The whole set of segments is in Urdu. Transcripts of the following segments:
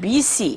BC,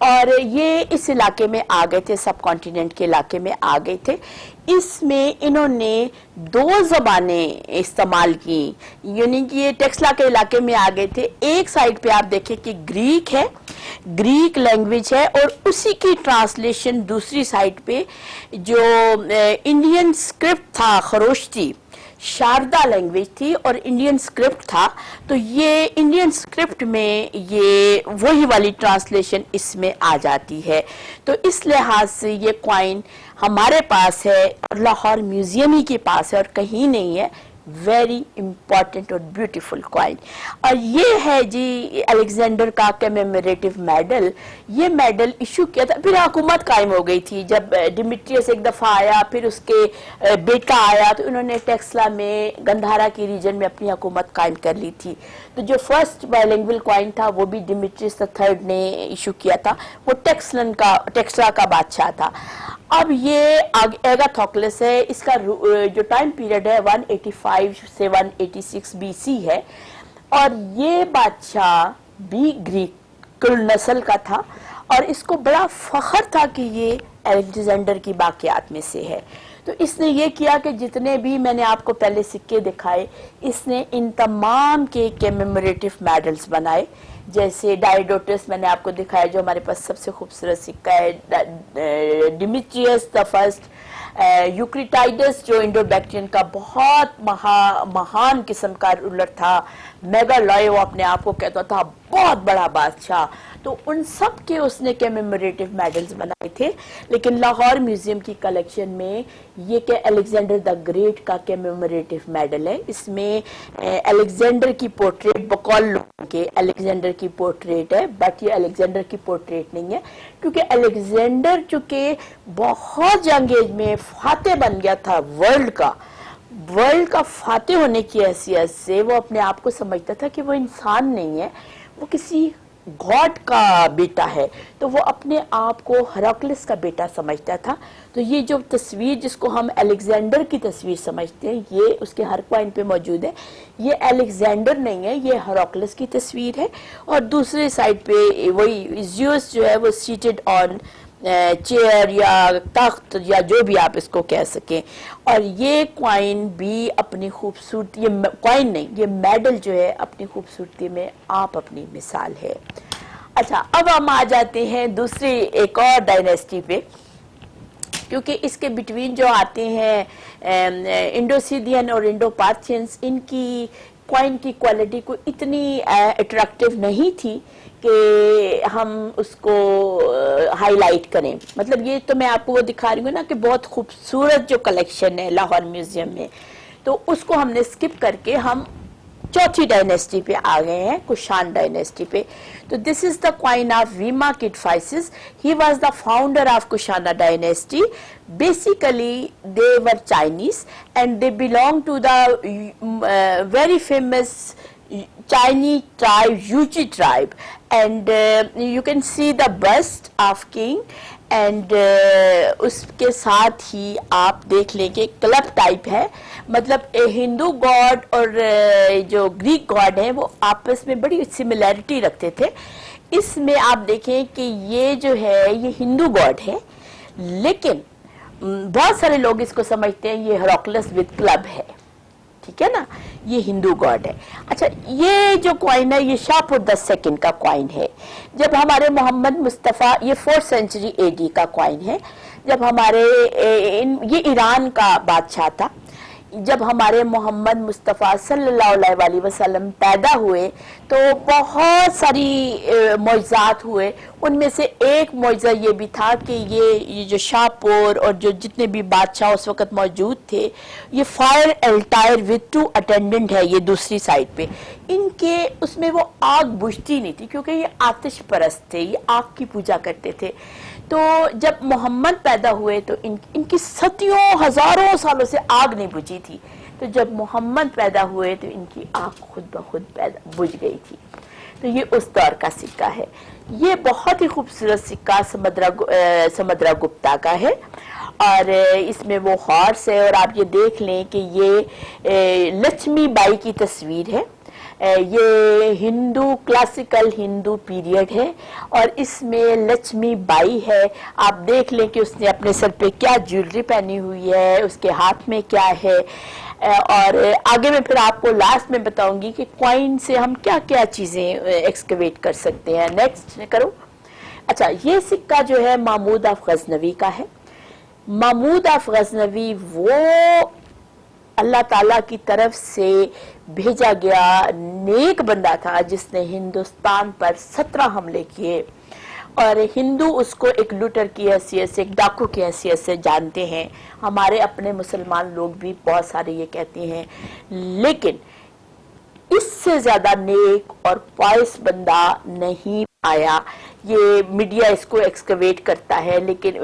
اور یہ اس علاقے میں آ گئے تھے, سب کانٹیننٹ کے علاقے میں آ گئے تھے. اس میں انہوں نے 2 زبانیں استعمال کی, یعنی کہ یہ ٹیکسلا کے علاقے میں آ گئے تھے. ایک سائڈ پہ آپ دیکھیں کہ گریک ہے, گریک لینگویج ہے, اور اسی کی ٹرانسلیشن دوسری سائڈ پہ جو انڈین اسکرپٹ تھا, خروشتی شاردا لینگویج تھی اور انڈین اسکرپٹ تھا. تو یہ انڈین اسکرپٹ میں یہ وہی والی ٹرانسلیشن اس میں آ جاتی ہے. تو اس لحاظ سے یہ کوائن ہمارے پاس ہے اور لاہور میوزیم ہی کے پاس ہے اور کہیں نہیں ہے. ویری امپورٹنٹ اور بیوٹیفل کوائن. اور یہ ہے جی الیگزینڈر کا کمیموریٹو میڈل. یہ میڈل ایشو کیا تھا, پھر حکومت قائم ہو گئی تھی جب ڈیمیٹریس ایک دفعہ آیا, پھر اس کے بیٹا آیا, تو انہوں نے ٹیکسلا میں گندھارا کی ریجن میں اپنی حکومت قائم کر لی تھی. تو جو فرسٹ بائلنگول کوائن تھا وہ بھی ڈیمیٹریس III نے ایشو کیا تھا, وہ ٹیکسلا کا بادشاہ تھا. اب یہ ایگاتھوکلس ہے, اس کا جو ٹائم پیریڈ ہے 185 سے 186 BC ہے, اور یہ بادشاہ بھی گریک نسل کا تھا, اور اس کو بڑا فخر تھا کہ یہ الیگزینڈر کی باقیات میں سے ہے. تو اس نے یہ کیا کہ جتنے بھی میں نے آپ کو پہلے سکے دکھائے, اس نے ان تمام کے کیمیموریٹو میڈلز بنائے. جیسے ڈائیڈوٹس میں نے آپ کو دکھایا جو ہمارے پاس سب سے خوبصورت سکہ ہے, ڈیمیٹریس the first, یوکریٹائڈس جو انڈو بیکٹرین کا بہت مہان قسم کا رولر تھا, میگالوئے وہ اپنے آپ کو کہتا تھا بہت بڑا بادشاہ. تو ان سب کے اس نے کیمیموریٹو میڈلز بنائے تھے. لیکن لاہور میوزیم کی کلیکشن میں یہ کہ الیگزینڈر دا گریٹ کا کیمیموریٹو میڈل ہے. اس میں الیگزینڈر کی پورٹریٹ, بقول لوگوں کے الیگزینڈر کی پورٹریٹ ہے, بٹ یہ الیگزینڈر کی پورٹریٹ نہیں ہے, کیونکہ الیگزینڈر چونکہ بہت ینگ ایج میں فاتح بن گیا تھا ورلڈ کا فاتح ہونے کی حیثیت سے وہ اپنے آپ کو سمجھتا تھا کہ وہ انسان نہیں ہے, وہ کسی گاڈ کا بیٹا ہے. تو وہ اپنے آپ کو ہراکلس کا بیٹا سمجھتا تھا. تو یہ جو تصویر جس کو ہم الیگزینڈر کی تصویر سمجھتے ہیں, یہ اس کے ہر کوائن پہ موجود ہے. یہ الیگزینڈر نہیں ہے, یہ ہراکلس کی تصویر ہے. اور دوسرے سائڈ پہ وہی زیوس جو ہے وہ سیٹڈ آن چیئر یا تخت یا جو بھی آپ اس کو کہہ سکیں. اور یہ کوائن بھی اپنی خوبصورتی, یہ کوائن نہیں, یہ میڈل جو ہے اپنی خوبصورتی میں آپ اپنی مثال ہے. اچھا, اب ہم آ جاتے ہیں دوسری ایک اور ڈائنیسٹی پہ, کیونکہ اس کے بٹوین جو آتے ہیں انڈوسیڈین اور انڈو پارتھینس, ان کی کوائن کی کوالٹی کو اتنی اٹریکٹیو نہیں تھی کہ ہم اس کو ہائی لائٹ کریں. مطلب یہ تو میں آپ کو وہ دکھا رہی ہوں نا کہ بہت خوبصورت جو کلیکشن ہے لاہور میوزیم میں, تو اس کو ہم نے سکپ کر کے ہم چوتھی ڈائنیسٹی پہ آ گئے ہیں, کشان ڈائنیسٹی پہ. تو this is the coin of Vima Kadphises. He was the founder of Kushana dynasty. Basically they were Chinese and they belong to the very famous Chinese tribe, Yuchi tribe, and you can see the bust of king, and اس کے ساتھ ہی آپ دیکھ لیں کہ کلب ٹائپ ہے. مطلب ہندو گاڈ اور جو گریک گاڈ ہیں وہ آپس میں بڑی سملیرٹی رکھتے تھے. اس میں آپ دیکھیں کہ یہ جو ہے یہ ہندو گاڈ ہے, لیکن بہت سارے لوگ اس کو سمجھتے ہیں یہ ہراکلس ود کلب ہے. ٹھیک ہے نا, یہ ہندو گاڈ ہے. اچھا, یہ جو کوائن ہے یہ شاپور II کا کوائن ہے. جب ہمارے محمد مصطفیٰ, یہ 4th century AD کا کوائن ہے, جب ہمارے یہ ایران کا بادشاہ تھا. جب ہمارے محمد مصطفیٰ صلی اللہ علیہ وسلم پیدا ہوئے تو بہت ساری معجزات ہوئے. ان میں سے ایک معجزہ یہ بھی تھا کہ یہ جو شاپور اور جو جتنے بھی بادشاہ اس وقت موجود تھے, یہ فائر الٹائر وتھ 2 اٹینڈنٹ ہے. یہ دوسری سائڈ پہ ان کے اس میں وہ آگ بجھتی نہیں تھی, کیونکہ یہ آتش پرست تھے, یہ آگ کی پوجا کرتے تھے. تو جب محمد پیدا ہوئے تو ان کی صدیوں ہزاروں سالوں سے آگ نہیں بجھی تھی. تو جب محمد پیدا ہوئے تو ان کی آگ خود بخود بجھ گئی تھی. تو یہ اس دور کا سکہ ہے. یہ بہت ہی خوبصورت سکہ سمدرا گپتا کا ہے, اور اس میں وہ ہارس ہے. اور آپ یہ دیکھ لیں کہ یہ لچھمی بائی کی تصویر ہے. یہ ہندو کلاسیکل ہندو پیریڈ ہے اور اس میں لچمی بائی ہے. آپ دیکھ لیں کہ اس نے اپنے سر پہ کیا جیولری پہنی ہوئی ہے, اس کے ہاتھ میں کیا ہے, اور آگے میں پھر آپ کو لاسٹ میں بتاؤں گی کہ کوائن سے ہم کیا کیا چیزیں ایکسکیویٹ کر سکتے ہیں. نیکسٹ کرو. اچھا, یہ سکہ جو ہے محمود آف غزنوی کا ہے. محمود آف غزنوی وہ اللہ تعالیٰ کی طرف سے بھیجا گیا نیک بندہ تھا جس نے ہندوستان پر 17 حملے کیے, اور ہندو اس کو ایک لوٹر کی حیثیت سے, ایک ڈاکو کی حیثیت سے جانتے ہیں. ہمارے اپنے مسلمان لوگ بھی بہت سارے یہ کہتے ہیں, لیکن اس سے زیادہ نیک اور پائس بندہ نہیں آیا. یہ میڈیا اس کو ایکسکیویٹ کرتا ہے, لیکن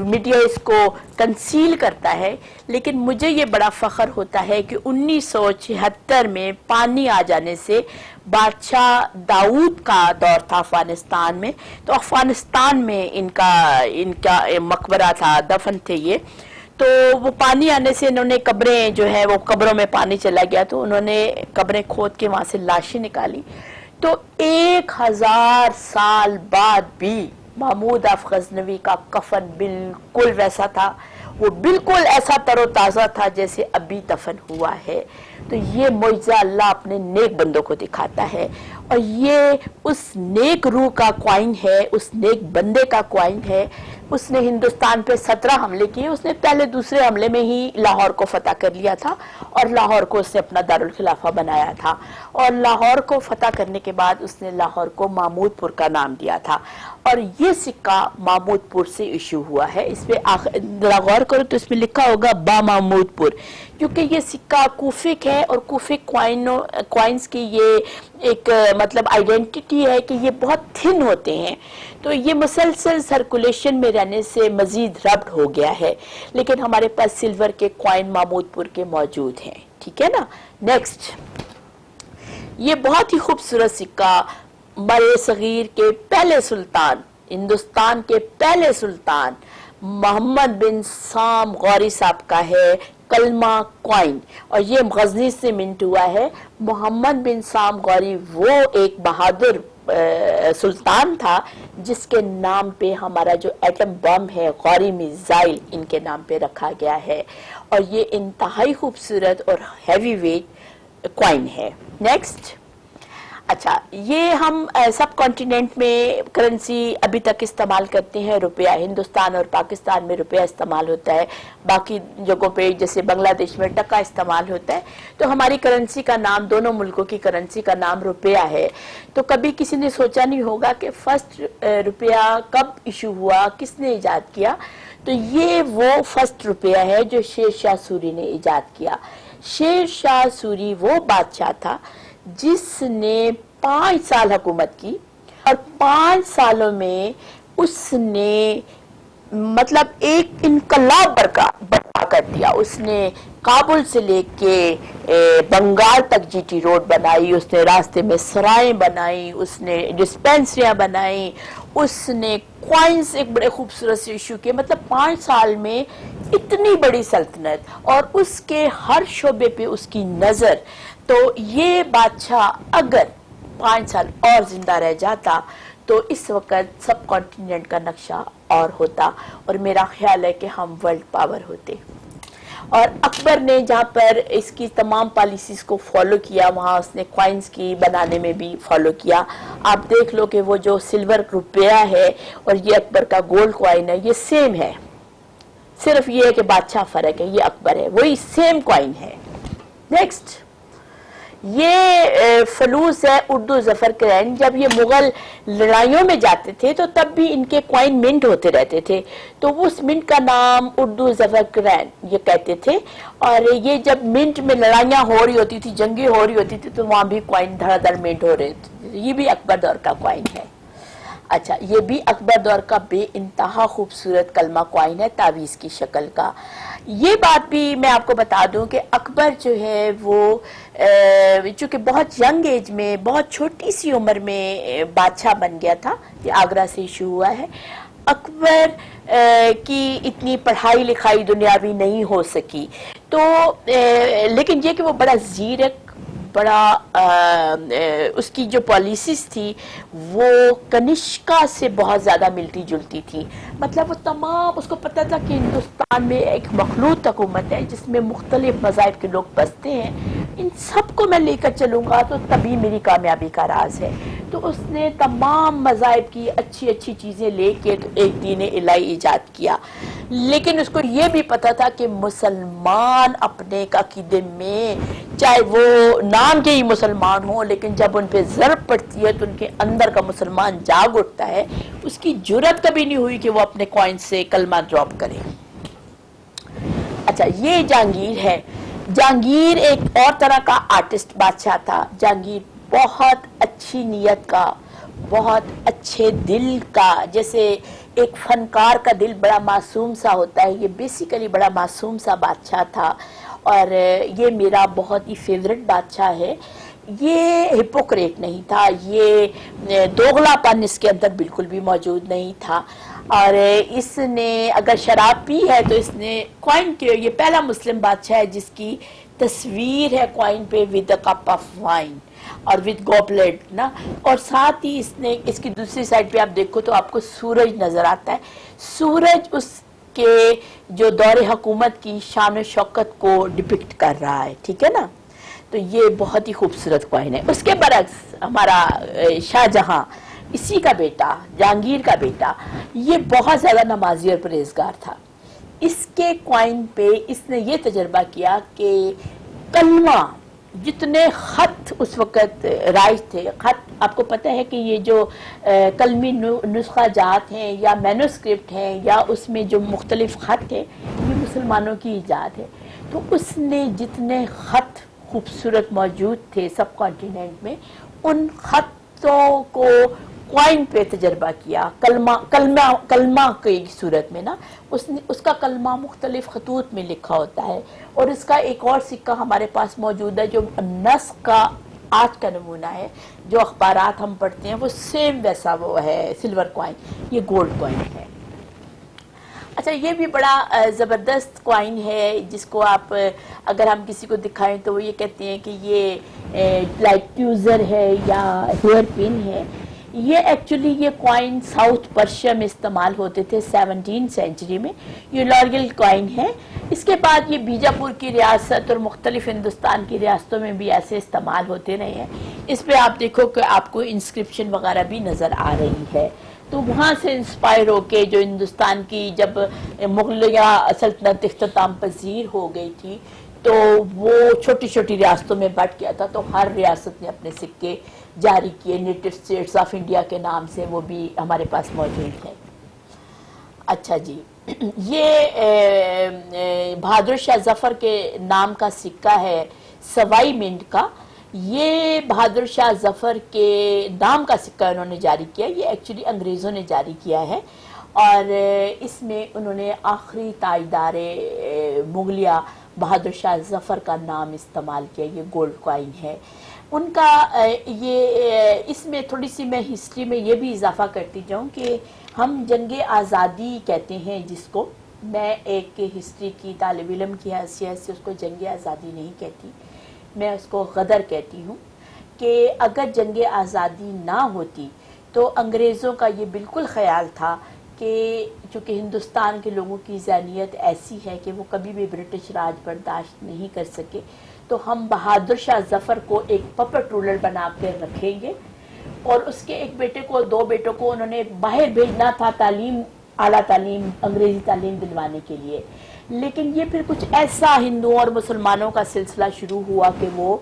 میڈیا اس کو کنسیل کرتا ہے, لیکن مجھے یہ بڑا فخر ہوتا ہے کہ 1976 میں پانی آ جانے سے بادشاہ داؤد کا دور تھا افغانستان میں, تو افغانستان میں ان کا مقبرہ تھا, دفن تھے یہ. تو وہ پانی آنے سے انہوں نے قبریں جو ہے وہ قبروں میں پانی چلا گیا, تو انہوں نے قبریں کھود کے وہاں سے لاشیں نکالی. تو 1000 سال بعد بھی محمود آف غزنوی کا کفن بالکل ویسا تھا, وہ بالکل ایسا تر و تازہ تھا جیسے ابھی دفن ہوا ہے. تو یہ معجزہ اللہ اپنے نیک بندوں کو دکھاتا ہے, اور یہ اس نیک روح کا کوائن ہے, اس نیک بندے کا کوائن ہے. اس نے ہندوستان پہ 17 حملے کیے. اس نے پہلے دوسرے حملے میں ہی لاہور کو فتح کر لیا تھا, اور لاہور کو اس نے اپنا دارالخلافہ بنایا تھا, اور لاہور کو فتح کرنے کے بعد اس نے لاہور کو محمود پور کا نام دیا تھا. اور یہ سکہ محمود پور سے ایشو ہوا ہے. اس پہ غور کرو تو اس میں لکھا ہوگا با محمود پور, کیونکہ یہ سکہ کوفک ہے, اور کوفک کوائنز کی یہ ایک مطلب آئیڈینٹی ہے کہ یہ بہت تھن ہوتے ہیں, تو یہ مسلسل سرکولیشن میں رہنے سے مزید ربط ہو گیا ہے. لیکن ہمارے پاس سلور کے کوائن محمود پور کے موجود ہیں, ٹھیک ہے نا. نیکسٹ, یہ بہت ہی خوبصورت سکہ برِ صغیر کے پہلے سلطان, ہندوستان کے پہلے سلطان محمد بن سام غوری صاحب کا ہے, کلمہ کوائن, اور یہ غزنی سے منٹ ہوا ہے. محمد بن سام غوری وہ ایک بہادر سلطان تھا جس کے نام پہ ہمارا جو ایٹم بم ہے غوری میزائل ان کے نام پہ رکھا گیا ہے, اور یہ انتہائی خوبصورت اور ہیوی ویٹ کوائن ہے. نیکسٹ, اچھا, یہ ہم سب کانٹیننٹ میں کرنسی ابھی تک استعمال کرتے ہیں روپیہ. ہندوستان اور پاکستان میں روپیہ استعمال ہوتا ہے, باقی جگہوں پہ جیسے بنگلہ دیش میں ٹکا استعمال ہوتا ہے. تو ہماری کرنسی کا نام, دونوں ملکوں کی کرنسی کا نام روپیہ ہے. تو کبھی کسی نے سوچا نہیں ہوگا کہ فرسٹ روپیہ کب ایشو ہوا, کس نے ایجاد کیا. تو یہ وہ فرسٹ روپیہ ہے جو شیر شاہ سوری نے ایجاد کیا. شیر شاہ سوری وہ بادشاہ تھا جس نے 5 سال حکومت کی, اور 5 سالوں میں اس نے مطلب ایک انقلاب برپا کر دیا. اس نے کابل سے لے کے بنگال تک جی ٹی روڈ بنائی, اس نے راستے میں سرائیں بنائی, اس نے ڈسپینسریاں بنائی, اس نے کوائنز ایک بڑے خوبصورت سے ایشو کیے. مطلب 5 سال میں اتنی بڑی سلطنت, اور اس کے ہر شعبے پہ اس کی نظر. تو یہ بادشاہ اگر 5 سال اور زندہ رہ جاتا تو اس وقت سب کانٹیننٹ کا نقشہ اور ہوتا, اور میرا خیال ہے کہ ہم ورلڈ پاور ہوتے. اور اکبر نے جہاں پر اس کی تمام پالیسیز کو فالو کیا, وہاں اس نے کوائنز کی بنانے میں بھی فالو کیا. آپ دیکھ لو کہ وہ جو سلور روپیہ ہے اور یہ اکبر کا گولڈ کوائن ہے, یہ سیم ہے, صرف یہ ہے کہ بادشاہ فرق ہے. یہ اکبر ہے, وہی سیم کوائن ہے. نیکسٹ, یہ فلوس ہے اردو ظفر کرین. جب یہ مغل لڑائیوں میں جاتے تھے تو تب بھی ان کے کوائن منٹ ہوتے رہتے تھے, تو اس منٹ کا نام اردو ظفر کرین یہ کہتے تھے. اور یہ جب منٹ میں لڑائیاں ہو رہی ہوتی تھی, جنگیں ہو رہی ہوتی تھی, تو وہاں بھی کوائن دھڑا دھڑ منٹ ہو رہے تھے. یہ بھی اکبر دور کا کوائن ہے. اچھا, یہ بھی اکبر دور کا بے انتہا خوبصورت کلمہ کوائن ہے, تعویذ کی شکل کا. یہ بات بھی میں آپ کو بتا دوں کہ اکبر جو ہے وہ چونکہ بہت ینگ ایج میں, بہت چھوٹی سی عمر میں بادشاہ بن گیا تھا. یہ آگرہ سے ایشو ہوا ہے. اکبر کی اتنی پڑھائی لکھائی دنیاوی نہیں ہو سکی, تو لیکن یہ کہ وہ بڑا زیرک, بڑا اس کی جو پالیسیز تھی وہ کنشکا سے بہت زیادہ ملتی جلتی تھی. مطلب وہ تمام اس کو پتہ تھا کہ ہندوستان میں ایک مخلوط حکومت ہے جس میں مختلف مذاہب کے لوگ بستے ہیں, ان سب کو میں لے کر چلوں گا تو تبھی میری کامیابی کا راز ہے. تو اس نے تمام مذاہب کی اچھی اچھی چیزیں لے کے تو ایک دین الہی ایجاد کیا. لیکن اس کو یہ بھی پتا تھا کہ مسلمان اپنے عقیدے میں چاہے وہ نام کے ہی مسلمان ہوں, لیکن جب ان پہ ضرب پڑتی ہے تو ان کے اندر کا مسلمان جاگ اٹھتا ہے. اس کی جرات کبھی نہیں ہوئی کہ وہ اپنے کوائن سے کلمہ ڈراپ کرے. اچھا, یہ جہانگیر ہے. جہانگیر ایک اور طرح کا آرٹسٹ بادشاہ تھا. جہانگیر بہت اچھی نیت کا, بہت اچھے دل کا, جیسے ایک فنکار کا دل بڑا معصوم سا ہوتا ہے, یہ بیسیکلی بڑا معصوم سا بادشاہ تھا. اور یہ میرا بہت ہی فیورٹ بادشاہ ہے. یہ ہپوکریٹ نہیں تھا, یہ دوغلا پن اس کے اندر بالکل بھی موجود نہیں تھا. اور اس نے اگر شراب پی ہے تو اس نے کوائن کے, یہ پہلا مسلم بادشاہ ہے جس کی تصویر ہے کوائن پہ ود اے کپ آف وائن اور وتھ گوبلیٹ نا. اور ساتھ ہی اس نے اس کی دوسری سائڈ پہ آپ دیکھو تو آپ کو سورج نظر آتا ہے. سورج اس کے جو دور حکومت کی شان و شوکت کو ڈپکٹ کر رہا ہے, ٹھیک ہے نا. تو یہ بہت ہی خوبصورت کوائن ہے. اس کے برعکس ہمارا شاہ جہاں, اسی کا بیٹا, جہانگیر کا بیٹا, یہ بہت زیادہ نمازی اور پرہیزگار تھا. اس کے کوائن پہ اس نے یہ تجربہ کیا کہ کلمہ, جتنے خط اس وقت رائج تھے, خط آپ کو پتہ ہے کہ یہ جو کلمی نسخہ جات ہیں یا مینوسکرپٹ ہیں یا اس میں جو مختلف خط ہیں, یہ مسلمانوں کی ایجاد ہے. تو اس نے جتنے خط خوبصورت موجود تھے سب کانٹیننٹ میں, ان خطوں کو کوائن پہ تجربہ کیا. کلمہ کی صورت میں نا, اس کا کلمہ مختلف خطوط میں لکھا ہوتا ہے. اور اس کا ایک اور سکہ ہمارے پاس موجود ہے جو نسخ کا آج کا نمونہ ہے. جو اخبارات ہم پڑھتے ہیں وہ سیم ویسا وہ ہے سلور کوائن, یہ گولڈ کوائن ہے. اچھا, یہ بھی بڑا زبردست کوائن ہے جس کو آپ اگر ہم کسی کو دکھائیں تو وہ یہ کہتے ہیں کہ یہ لائک ٹیوزر ہے یا ہیئر پن ہے. یہ ایکچولی یہ کوائن ساؤتھ پرشیا میں استعمال ہوتے تھے 17 سینچری میں. یہ لاریل کوائن ہے. اس کے بعد یہ بیجاپور کی ریاست اور مختلف ہندوستان کی ریاستوں میں بھی ایسے استعمال ہوتے رہے ہیں. اس پہ آپ دیکھو کہ آپ کو انسکرپشن وغیرہ بھی نظر آ رہی ہے. تو وہاں سے انسپائر ہو کے جو ہندوستان کی جب مغلیہ سلطنت اختتام پذیر ہو گئی تھی تو وہ چھوٹی چھوٹی ریاستوں میں بٹ گیا تھا. تو ہر ریاست نے اپنے سکے جاری کیے نیٹو اسٹیٹس آف انڈیا کے نام سے, وہ بھی ہمارے پاس موجود ہے. اچھا جی, یہ بہادر شاہ ظفر کے نام کا سکہ ہے سوائی منٹ کا. یہ بہادر شاہ ظفر کے نام کا سکہ انہوں نے جاری کیا. یہ ایکچولی انگریزوں نے جاری کیا ہے اور اس میں انہوں نے آخری تاجدار مغلیہ بہادر شاہ ظفر کا نام استعمال کیا. یہ گولڈ کوائن ہے ان کا. یہ اس میں تھوڑی سی میں ہسٹری میں یہ بھی اضافہ کرتی جاؤں کہ ہم جنگ آزادی کہتے ہیں جس کو, میں ایک ہسٹری کی طالب علم کی حیثیت سے اس کو جنگ آزادی نہیں کہتی, میں اس کو غدر کہتی ہوں. کہ اگر جنگ آزادی نہ ہوتی تو انگریزوں کا یہ بالکل خیال تھا کہ چونکہ ہندوستان کے لوگوں کی ذہنیت ایسی ہے کہ وہ کبھی بھی برٹش راج برداشت نہیں کر سکے, تو ہم بہادر شاہ ظفر کو ایک پپٹ رولر بنا کے رکھیں گے. اور اس کے ایک بیٹے کو, 2 بیٹوں کو انہوں نے باہر بھیجنا تھا تعلیم, اعلیٰ تعلیم, انگریزی تعلیم دلوانے کے لیے. لیکن یہ پھر کچھ ایسا ہندوؤں اور مسلمانوں کا سلسلہ شروع ہوا کہ وہ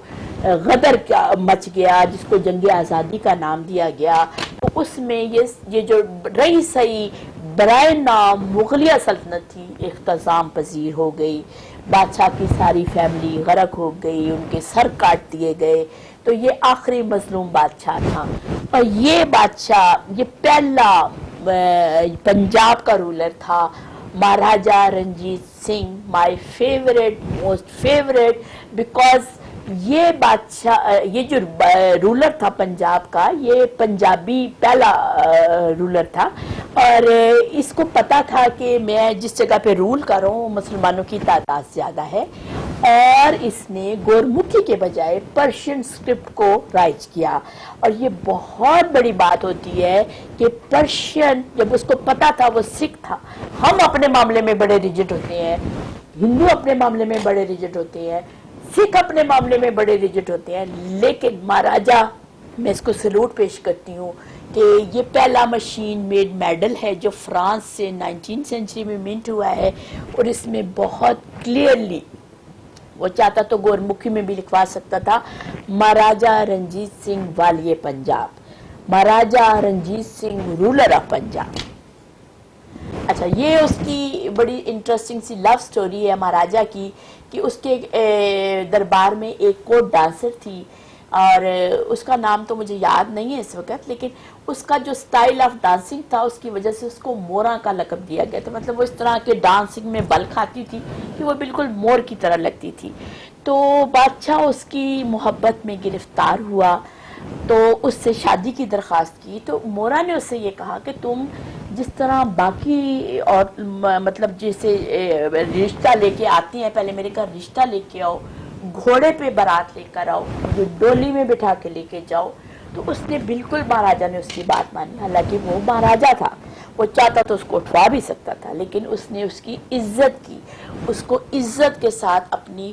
غدر مچ گیا جس کو جنگ آزادی کا نام دیا گیا. تو اس میں یہ جو رہی سہی برائے نام مغلیہ سلطنت تھی اختتام پذیر ہو گئی. بادشاہ کی ساری فیملی غرق ہو گئی, ان کے سر کاٹ دیے گئے. تو یہ آخری مظلوم بادشاہ تھا. اور یہ بادشاہ یہ پہلا پنجاب کا رولر تھا. Maharaja Ranjit Singh, my favourite, most favourite, because یہ بادشاہ, یہ جو رولر تھا پنجاب کا, یہ پنجابی پہلا رولر تھا. اور اس کو پتا تھا کہ میں جس جگہ پہ رول کر رہا ہوں مسلمانوں کی تعداد زیادہ ہے اور اس نے گورمکھی کے بجائے پرشین اسکرپٹ کو رائج کیا. اور یہ بہت بڑی بات ہوتی ہے کہ پرشین جب اس کو پتا تھا وہ سکھ تھا. ہم اپنے معاملے میں بڑے ریجڈ ہوتے ہیں, ہندو اپنے معاملے میں بڑے ریجڈ ہوتے ہیں, سکھ اپنے معاملے میں بڑے ریجڈ ہوتے ہیں, لیکن مہاراجا میں اس کو سلوٹ پیش کرتی ہوں کہ یہ پہلا مشین میڈ میڈل ہے جو فرانس سے 19 سینچری میں منٹ ہوا ہے, اور اس میں بہت کلیئرلی وہ چاہتا تو گورمکھی میں بھی لکھوا سکتا تھا مہاراجا رنجیت سنگھ والیے پنجاب, مہاراجا رنجیت سنگھ رولر آف پنجاب. اچھا, یہ اس کی بڑی انٹرسٹنگ سی لو سٹوری ہے مہاراجا کی کہ اس کے دربار میں ایک کورٹ ڈانسر تھی, اور اس کا نام تو مجھے یاد نہیں ہے اس وقت, لیکن اس کا جو سٹائل آف ڈانسنگ تھا اس کی وجہ سے اس کو مورا کا لقب دیا گیا تھا. مطلب وہ اس طرح کے ڈانسنگ میں بل کھاتی تھی کہ وہ بالکل مور کی طرح لگتی تھی. تو بادشاہ اس کی محبت میں گرفتار ہوا تو اس سے شادی کی درخواست کی. تو مورا نے اس سے یہ کہا کہ تم جس طرح باقی اور مطلب جیسے رشتہ لے کے آتی ہیں, پہلے میرے گھر رشتہ لے کے آؤ, گھوڑے پہ بارات لے کر آؤ, مجھے ڈولی میں بٹھا کے لے کے جاؤ. تو اس نے بالکل مہاراجا نے اس کی بات مانی. حالانکہ وہ مہاراجا تھا, وہ چاہتا تو اس کو اٹھوا بھی سکتا تھا, لیکن اس نے اس کی عزت کی, اس کو عزت کے ساتھ اپنی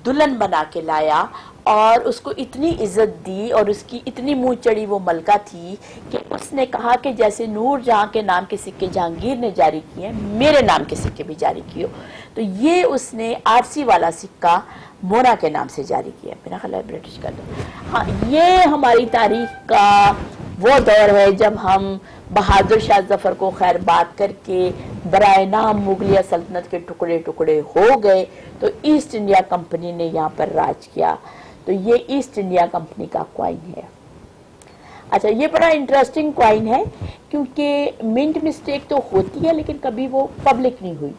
دلہن بنا کے لایا, اور اس کو اتنی عزت دی اور اس کی اتنی منہ چڑی وہ ملکہ تھی کہ اس نے کہا کہ جیسے نور جہاں کے نام کے سکے جہانگیر نے جاری کیے ہیں, میرے نام کے سکے بھی جاری کیے. تو یہ اس نے آرسی والا سکہ مورا کے نام سے جاری کیا. میرا خیال ہے برٹش کا دور. ہاں, یہ ہماری تاریخ کا وہ دور ہے جب ہم بہادر شاہ ظفر کو خیر بات کر کے برائے نام مغلیہ سلطنت کے ٹکڑے ٹکڑے ہو گئے تو ایسٹ انڈیا کمپنی نے یہاں پر راج کیا. تو یہ ایسٹ انڈیا کمپنی کا کوائن ہے. اچھا, یہ بڑا انٹرسٹنگ کوائن ہے کیونکہ منٹ مسٹیک تو ہوتی ہے لیکن کبھی وہ پبلک نہیں ہوئی.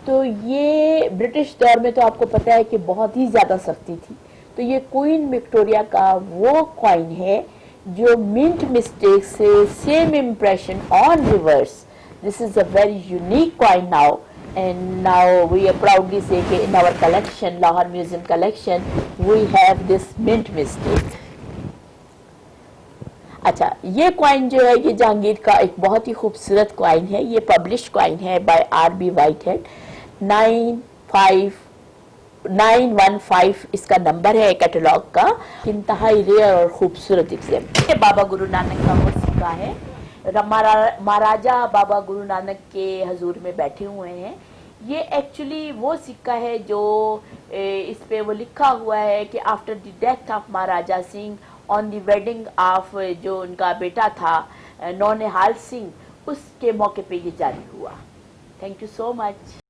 تو یہ برٹش دور میں تو آپ کو پتا ہے کہ بہت ہی زیادہ سختی تھی. تو یہ کوئن وکٹوریا کا وہ کوائن ہے جو منٹ مسٹیک سے same impression on reverse. This is a very unique coin now, and now we are proudly say that in our collection, Lahore Museum collection, we have this mint mistake. اچھا, یہ کوائن جو ہے یہ جہانگیر کا ایک بہت ہی خوبصورت کوائن ہے. یہ پبلش کوائن ہے by R B Whitehead. 915 اس کا نمبر ہے کیٹلاگ کا. انتہائی ریئر اور خوبصورت ایگزیمپل. یہ بابا گرو نانک کا وہ سکہ ہے. مہاراجا بابا گرو نانک کے حضور میں بیٹھے ہوئے ہیں. یہ ایکچولی وہ سکہ ہے جو اس پہ وہ لکھا ہوا ہے کہ after the death of Maharaja Singh on the wedding of جو ان کا بیٹا تھا نونہال سنگھ, اس کے موقع پہ یہ جاری ہوا. Thank you so much.